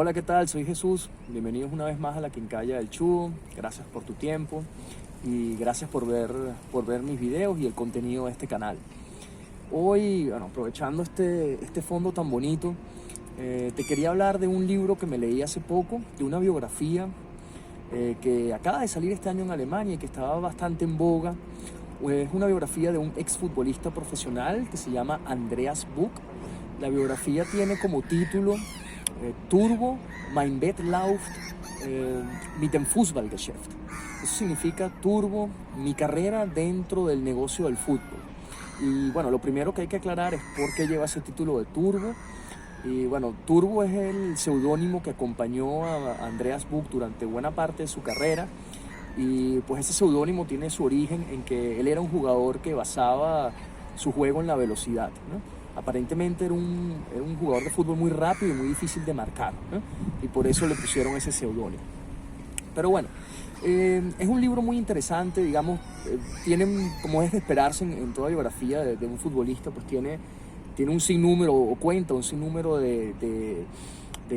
Hola, ¿qué tal? Soy Jesús. Bienvenidos una vez más a La Quincalla del Chugo. Gracias por tu tiempo y gracias por ver mis videos y el contenido de este canal. Hoy, bueno, aprovechando este fondo tan bonito, te quería hablar de un libro que me leí hace poco, de una biografía que acaba de salir este año en Alemania y que estaba bastante en boga. Es una biografía de un exfutbolista profesional que se llama Andreas Buch. La biografía tiene como título Turbo, mein Wettlauf mit dem Fußballgeschäft. Eso significa Turbo, mi carrera dentro del negocio del fútbol. Y bueno, lo primero que hay que aclarar es por qué lleva ese título de Turbo. Y bueno, Turbo es el seudónimo que acompañó a Andreas Buch durante buena parte de su carrera. Y pues ese seudónimo tiene su origen en que él era un jugador que basaba su juego en la velocidad, ¿no? Aparentemente era un jugador de fútbol muy rápido y muy difícil de marcar, ¿no? Y por eso le pusieron ese seudónimo. Pero bueno, es un libro muy interesante, digamos, como es de esperarse en toda biografía de un futbolista, pues tiene un sinnúmero, o cuenta un sinnúmero de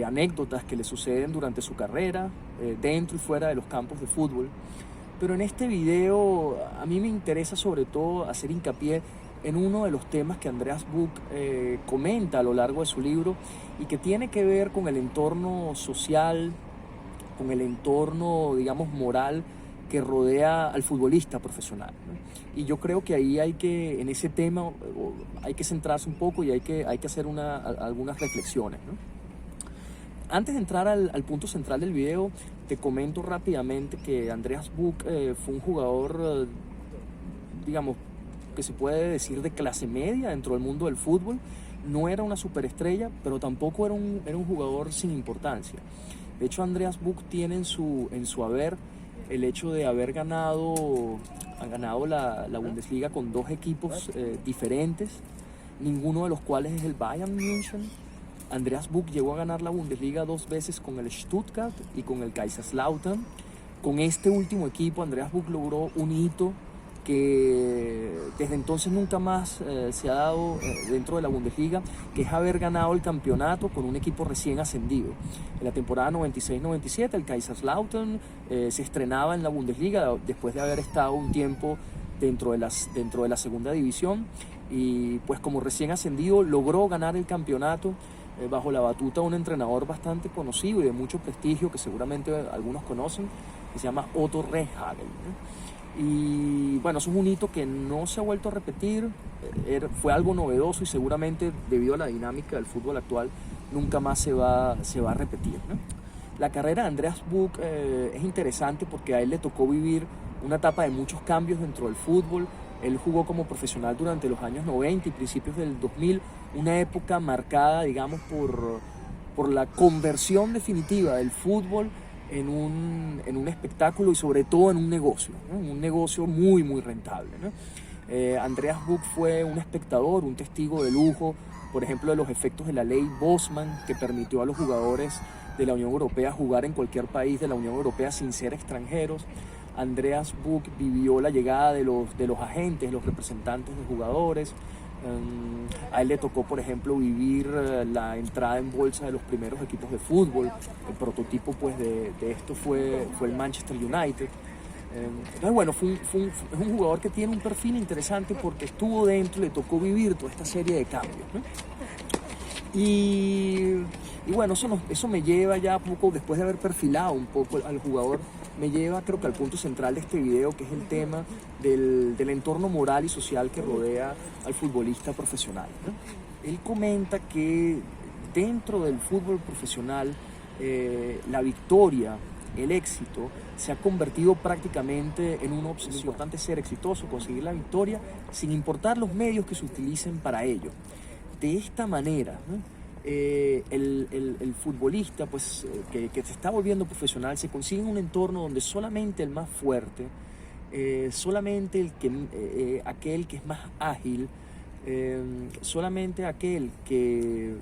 anécdotas que le suceden durante su carrera, dentro y fuera de los campos de fútbol. Pero en este video a mí me interesa sobre todo hacer hincapié en uno de los temas que Andreas Buch comenta a lo largo de su libro y que tiene que ver con el entorno social, con el entorno, digamos, moral que rodea al futbolista profesional, ¿no? Y yo creo que ahí en ese tema, hay que centrarse un poco y hay que hacer algunas reflexiones, ¿no? Antes de entrar al punto central del video, te comento rápidamente que Andreas Buch fue un jugador, digamos, que se puede decir de clase media dentro del mundo del fútbol. No era una superestrella, pero tampoco era un jugador sin importancia. De hecho, Andreas Buch tiene en su haber el hecho de haber ganado la Bundesliga con dos equipos diferentes, ninguno de los cuales es el Bayern München. Andreas Buch llegó a ganar la Bundesliga 2 veces con el Stuttgart y con el Kaiserslautern. Con este último equipo, Andreas Buch logró un hito que desde entonces nunca más se ha dado dentro de la Bundesliga, que es haber ganado el campeonato con un equipo recién ascendido. En la temporada 96-97 el Kaiserslautern se estrenaba en la Bundesliga después de haber estado un tiempo dentro de la segunda división, y pues como recién ascendido logró ganar el campeonato bajo la batuta de un entrenador bastante conocido y de mucho prestigio que seguramente algunos conocen, que se llama Otto Rehhagel, ¿no? Y bueno, eso es un hito que no se ha vuelto a repetir, fue algo novedoso y seguramente debido a la dinámica del fútbol actual nunca más se va a repetir, ¿no? La carrera de Andreas Buch es interesante porque a él le tocó vivir una etapa de muchos cambios dentro del fútbol. Él jugó como profesional durante los años 90 y principios del 2000, una época marcada, digamos, por la conversión definitiva del fútbol en un espectáculo y sobre todo en un negocio, ¿no? Un negocio muy, muy rentable, ¿no? Andreas Buch fue un espectador, un testigo de lujo, por ejemplo, de los efectos de la ley Bosman, que permitió a los jugadores de la Unión Europea jugar en cualquier país de la Unión Europea sin ser extranjeros. Andreas Buch vivió la llegada de los agentes, los representantes de jugadores. A él le tocó, por ejemplo, vivir la entrada en bolsa de los primeros equipos de fútbol. El prototipo pues, de esto fue el Manchester United. Entonces, bueno, es un jugador que tiene un perfil interesante porque estuvo dentro y le tocó vivir toda esta serie de cambios, ¿no? Y bueno, eso me lleva ya poco, después de haber perfilado un poco al jugador, me lleva creo que al punto central de este video, que es el tema del entorno moral y social que rodea al futbolista profesional, ¿no? Él comenta que dentro del fútbol profesional la victoria, el éxito, se ha convertido prácticamente en una obsesión. Es importante ser exitoso, conseguir la victoria, sin importar los medios que se utilicen para ello. De esta manera, ¿no? El futbolista pues, que se está volviendo profesional se consigue en un entorno donde solamente el más fuerte, solamente aquel que es más ágil, solamente aquel que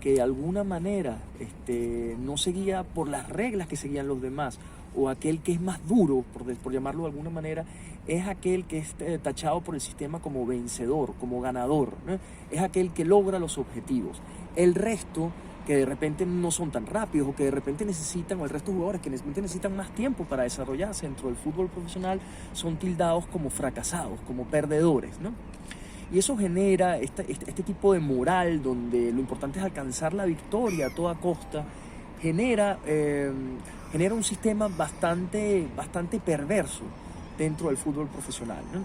de alguna manera no seguía por las reglas que seguían los demás, o aquel que es más duro, por llamarlo de alguna manera, es aquel que es tachado por el sistema como vencedor, como ganador, ¿no? Es aquel que logra los objetivos. El resto que de repente no son tan rápidos o que de repente necesitan, o el resto de jugadores que de repente necesitan más tiempo para desarrollarse dentro del fútbol profesional, son tildados como fracasados, como perdedores, ¿no? Y eso genera este tipo de moral donde lo importante es alcanzar la victoria a toda costa, genera un sistema bastante perverso dentro del fútbol profesional, ¿no?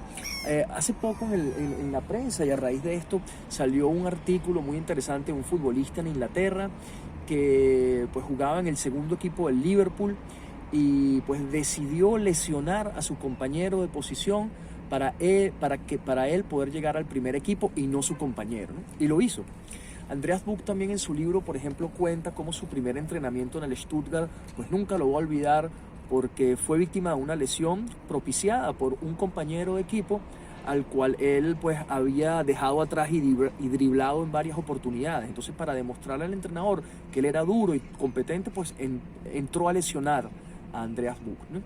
Hace poco en la prensa, y a raíz de esto salió un artículo muy interesante de un futbolista en Inglaterra que pues jugaba en el segundo equipo del Liverpool y pues decidió lesionar a su compañero de posición para él poder llegar al primer equipo y no su compañero, ¿no? Y lo hizo. Andreas Buch también en su libro, por ejemplo, cuenta cómo su primer entrenamiento en el Stuttgart, pues nunca lo va a olvidar, porque fue víctima de una lesión propiciada por un compañero de equipo al cual él pues había dejado atrás y driblado en varias oportunidades. Entonces, para demostrarle al entrenador que él era duro y competente, pues entró a lesionar a Andreas Buch, ¿no?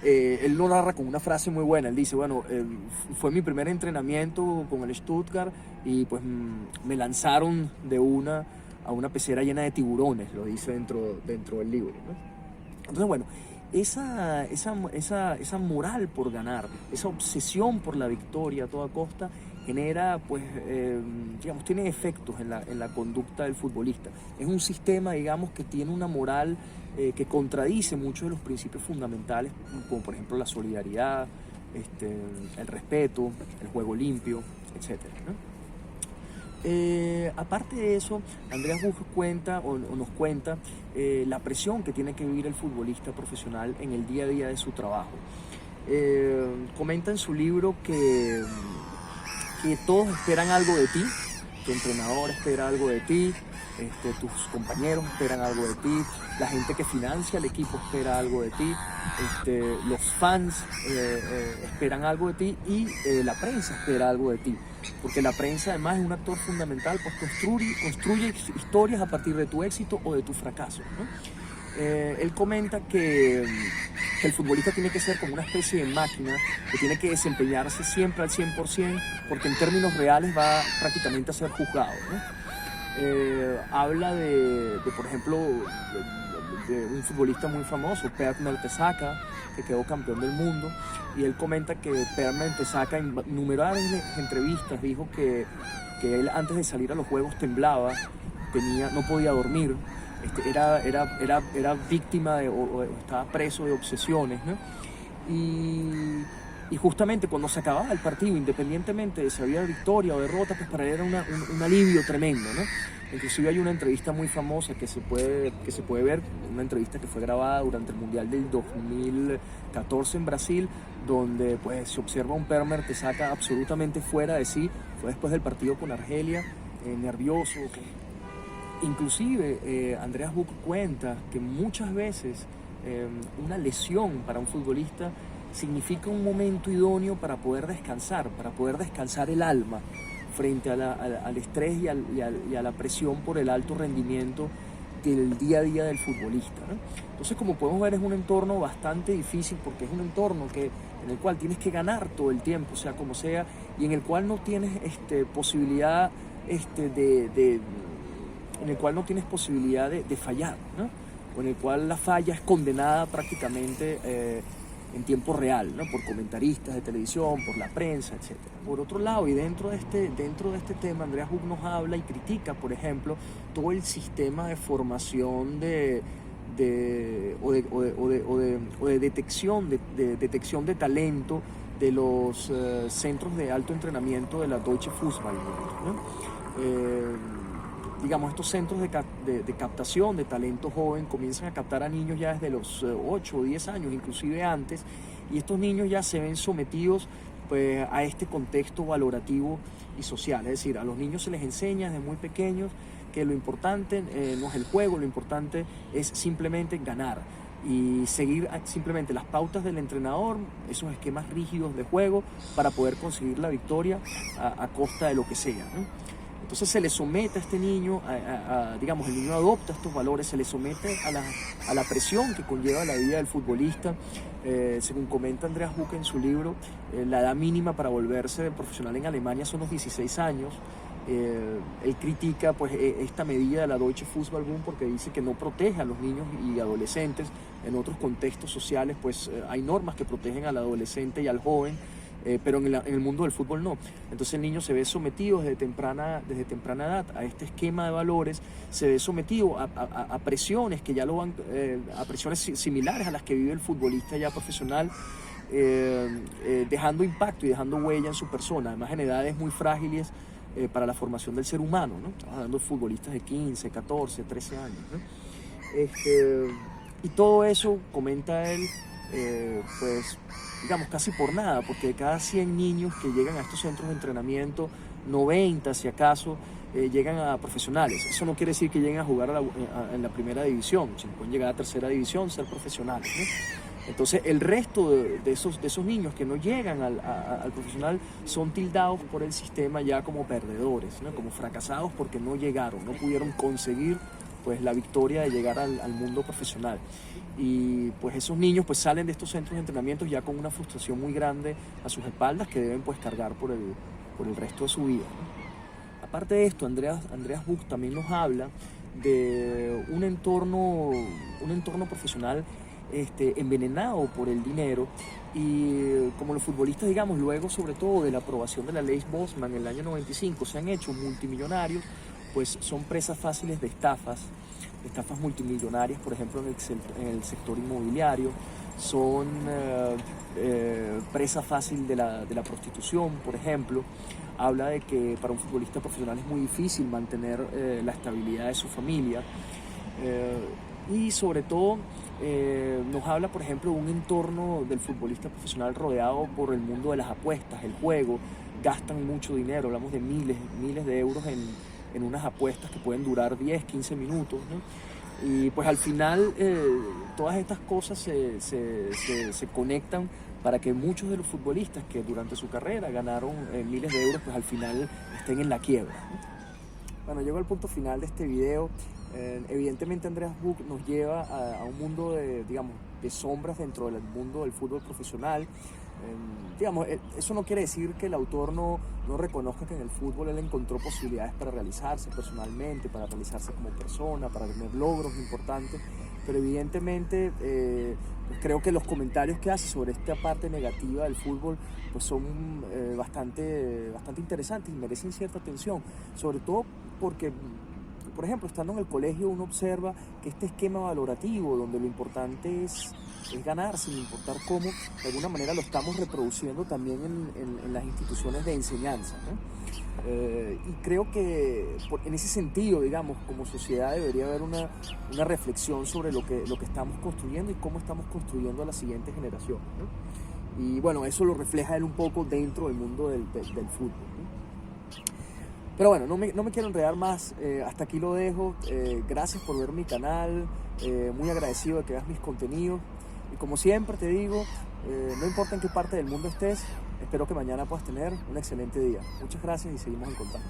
Él lo narra con una frase muy buena. Él dice, bueno, fue mi primer entrenamiento con el Stuttgart y pues me lanzaron a una pecera llena de tiburones, lo dice dentro del libro, ¿no? Entonces, bueno, esa moral por ganar, esa obsesión por la victoria a toda costa genera, pues, digamos, tiene efectos en la conducta del futbolista. Es un sistema, digamos, que tiene una moral que contradice muchos de los principios fundamentales, como por ejemplo la solidaridad, el respeto, el juego limpio, etc., ¿no? Aparte de eso, Andreas Buch nos cuenta la presión que tiene que vivir el futbolista profesional en el día a día de su trabajo. Comenta en su libro que todos esperan algo de ti, tu entrenador espera algo de ti, tus compañeros esperan algo de ti, la gente que financia el equipo espera algo de ti, los fans esperan algo de ti y la prensa espera algo de ti, porque la prensa además es un actor fundamental, pues construye historias a partir de tu éxito o de tu fracaso, ¿no? Él comenta que el futbolista tiene que ser como una especie de máquina que tiene que desempeñarse siempre al 100%, porque en términos reales va prácticamente a ser juzgado, ¿no? Habla por ejemplo, de un futbolista muy famoso, Per Mertesacker, que quedó campeón del mundo, y él comenta que Per Mertesacker en innumerables entrevistas dijo que él antes de salir a los juegos temblaba, no podía dormir, era víctima o estaba preso de obsesiones, ¿no? Y justamente cuando se acababa el partido, independientemente de si había victoria o derrota, pues para él era un alivio tremendo, ¿no? Inclusive hay una entrevista muy famosa que se puede ver, una entrevista que fue grabada durante el Mundial del 2014 en Brasil, donde pues se observa un Per Mertesacker absolutamente fuera de sí. Fue después del partido con Argelia, nervioso. Inclusive Andreas Buch cuenta que muchas veces una lesión para un futbolista significa un momento idóneo para poder descansar el alma frente al estrés y a la presión por el alto rendimiento del día a día del futbolista, ¿no? Entonces, como podemos ver, es un entorno bastante difícil, porque es un entorno en el cual tienes que ganar todo el tiempo, sea como sea, y en el cual no tienes posibilidad de fallar, ¿no? O en el cual la falla es condenada prácticamente en tiempo real, ¿no? Por comentaristas de televisión, por la prensa, etc. Por otro lado, y dentro de este tema, Andreas Buch nos habla y critica, por ejemplo, todo el sistema de formación de detección de talento de los centros de alto entrenamiento de la Deutsche Fußball, ¿no? Digamos, estos centros de captación de talento joven comienzan a captar a niños ya desde los 8 o 10 años, inclusive antes, y estos niños ya se ven sometidos pues, a este contexto valorativo y social. Es decir, a los niños se les enseña desde muy pequeños que lo importante no es el juego, lo importante es simplemente ganar y seguir simplemente las pautas del entrenador, esos esquemas rígidos de juego para poder conseguir la victoria a costa de lo que sea, ¿no? Entonces se le somete a este niño, digamos, el niño adopta estos valores, se le somete a la presión que conlleva la vida del futbolista. Según comenta Andreas Buch en su libro, la edad mínima para volverse profesional en Alemania son los 16 años. Él critica pues, esta medida de la Deutsche Fußballbund porque dice que no protege a los niños y adolescentes. En otros contextos sociales pues, hay normas que protegen al adolescente y al joven, pero en el mundo del fútbol no. Entonces el niño se ve sometido desde temprana edad a este esquema de valores, se ve sometido a presiones que ya lo van, a presiones similares a las que vive el futbolista ya profesional, dejando impacto y dejando huella en su persona, además en edades muy frágiles para la formación del ser humano, ¿no? Estamos hablando de futbolistas de 15, 14, 13 años, ¿no? Y todo eso, comenta él, pues digamos casi por nada, porque de cada 100 niños que llegan a estos centros de entrenamiento, 90 si acaso llegan a profesionales. Eso no quiere decir que lleguen a jugar en la primera división, sino pueden llegar a tercera división, ser profesionales, ¿no? Entonces el resto de esos niños que no llegan al profesional son tildados por el sistema ya como perdedores, ¿no? Como fracasados porque no llegaron, no pudieron conseguir pues, la victoria de llegar al mundo profesional. Y pues esos niños pues, salen de estos centros de entrenamiento ya con una frustración muy grande a sus espaldas que deben pues, cargar por el resto de su vida, ¿no? Aparte de esto, Andreas Buch también nos habla de un entorno profesional envenenado por el dinero, y como los futbolistas, digamos, luego sobre todo de la aprobación de la ley Bosman en el año 95 se han hecho multimillonarios, pues son presas fáciles de estafas multimillonarias, por ejemplo en el sector inmobiliario, son presa fácil de la prostitución, por ejemplo. Habla de que para un futbolista profesional es muy difícil mantener la estabilidad de su familia. Y sobre todo nos habla, por ejemplo, de un entorno del futbolista profesional rodeado por el mundo de las apuestas, el juego. Gastan mucho dinero, hablamos de miles de euros en unas apuestas que pueden durar 10, 15 minutos, ¿no? Y pues al final todas estas cosas se conectan para que muchos de los futbolistas que durante su carrera ganaron miles de euros, pues al final estén en la quiebra, ¿no? Bueno, llego al punto final de este video. Evidentemente Andreas Buch nos lleva a un mundo de sombras dentro del mundo del fútbol profesional. Digamos, eso no quiere decir que el autor no reconozca que en el fútbol él encontró posibilidades para realizarse personalmente, para realizarse como persona, para tener logros importantes, pero evidentemente pues creo que los comentarios que hace sobre esta parte negativa del fútbol pues son bastante interesantes y merecen cierta atención, sobre todo porque, por ejemplo, estando en el colegio uno observa que este esquema valorativo, donde lo importante es ganar sin importar cómo, de alguna manera lo estamos reproduciendo también en las instituciones de enseñanza, ¿no? Y creo que en ese sentido, digamos, como sociedad debería haber una reflexión sobre lo que estamos construyendo y cómo estamos construyendo a la siguiente generación, ¿no? Y bueno, eso lo refleja él un poco dentro del mundo del fútbol, ¿no? Pero bueno, no me quiero enredar más, hasta aquí lo dejo. Gracias por ver mi canal, muy agradecido de que veas mis contenidos. Y como siempre te digo, no importa en qué parte del mundo estés, espero que mañana puedas tener un excelente día. Muchas gracias y seguimos en contacto.